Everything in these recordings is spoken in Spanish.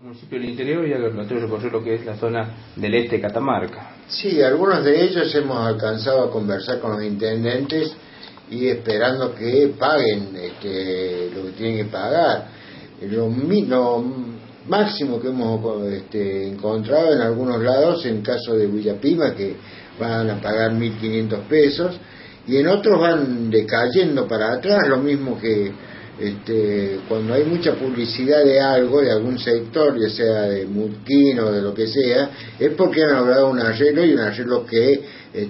municipio del interior y lo otro recorrió lo que es la zona del este de Catamarca. Sí, algunos de ellos hemos alcanzado a conversar con los intendentes y esperando que paguen lo que tienen que pagar. Lo máximo que hemos encontrado en algunos lados, en el caso de Villapima, que van a pagar 1.500 pesos, y en otros van decayendo para atrás, lo mismo que cuando hay mucha publicidad de algo, de algún sector, ya sea de Murquín o de lo que sea, es porque han logrado un arreglo, y un arreglo que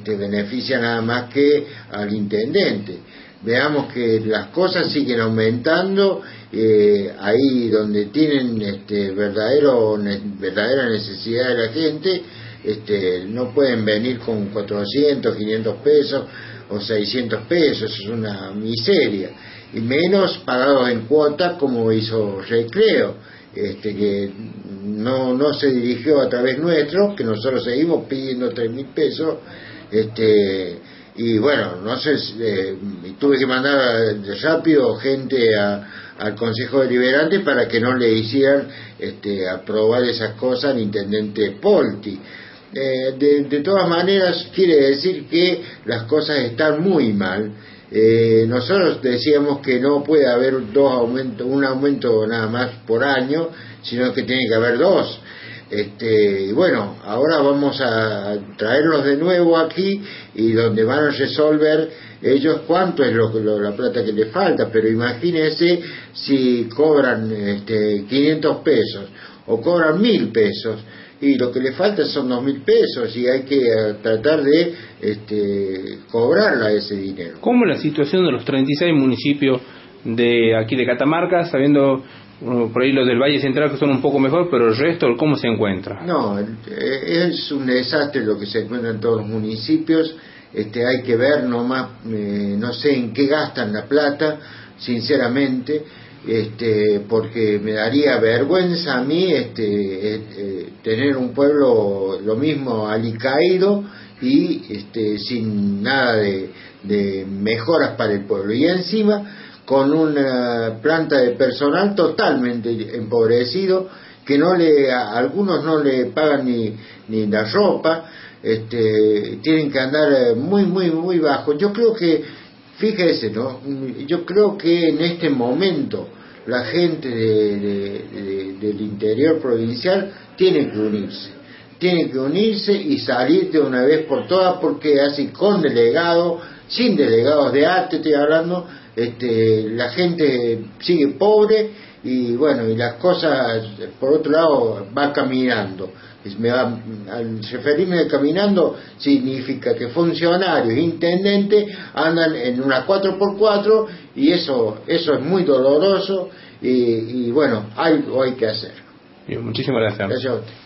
beneficia nada más que al intendente. Veamos que las cosas siguen aumentando, ahí donde tienen verdadera necesidad de la gente, no pueden venir con 400, 500 pesos o 600 pesos, es una miseria, y menos pagados en cuotas como hizo Recreo, que no se dirigió a través nuestro, que nosotros seguimos pidiendo 3.000 pesos, y bueno, no sé, tuve que mandar rápido gente al Consejo Deliberante para que no le hicieran aprobar esas cosas al intendente Polti. De todas maneras, quiere decir que las cosas están muy mal. Nosotros decíamos que no puede haber un aumento nada más por año, sino que tiene que haber dos. Y bueno, ahora vamos a traerlos de nuevo aquí, y donde van a resolver ellos cuánto es la plata que les falta. Pero imagínense si cobran 500 pesos o cobran 1.000 pesos, y lo que le falta son 2.000 pesos, y hay que tratar de cobrarla ese dinero. ¿Cómo es la situación de los 36 municipios de aquí de Catamarca, sabiendo por ahí los del Valle Central que son un poco mejor, pero el resto, cómo se encuentra? No, es un desastre lo que se encuentra en todos los municipios. Hay que ver nomás, no sé en qué gastan la plata, sinceramente, porque me daría vergüenza a mí tener un pueblo lo mismo alicaído y sin nada de mejoras para el pueblo, y encima con una planta de personal totalmente empobrecido, que a algunos no le pagan ni la ropa, tienen que andar muy bajo. Yo creo que, fíjese, ¿no? Yo creo que en este momento la gente del interior provincial tiene que unirse y salir de una vez por todas, porque así con delegados, sin delegados de arte estoy hablando, la gente sigue pobre, y bueno, y las cosas por otro lado va caminando. Al referirme a caminando, significa que funcionarios, intendentes andan en una 4x4, y eso es muy doloroso, y bueno, algo hay que hacer. Bien, muchísimas gracias. Gracias a usted.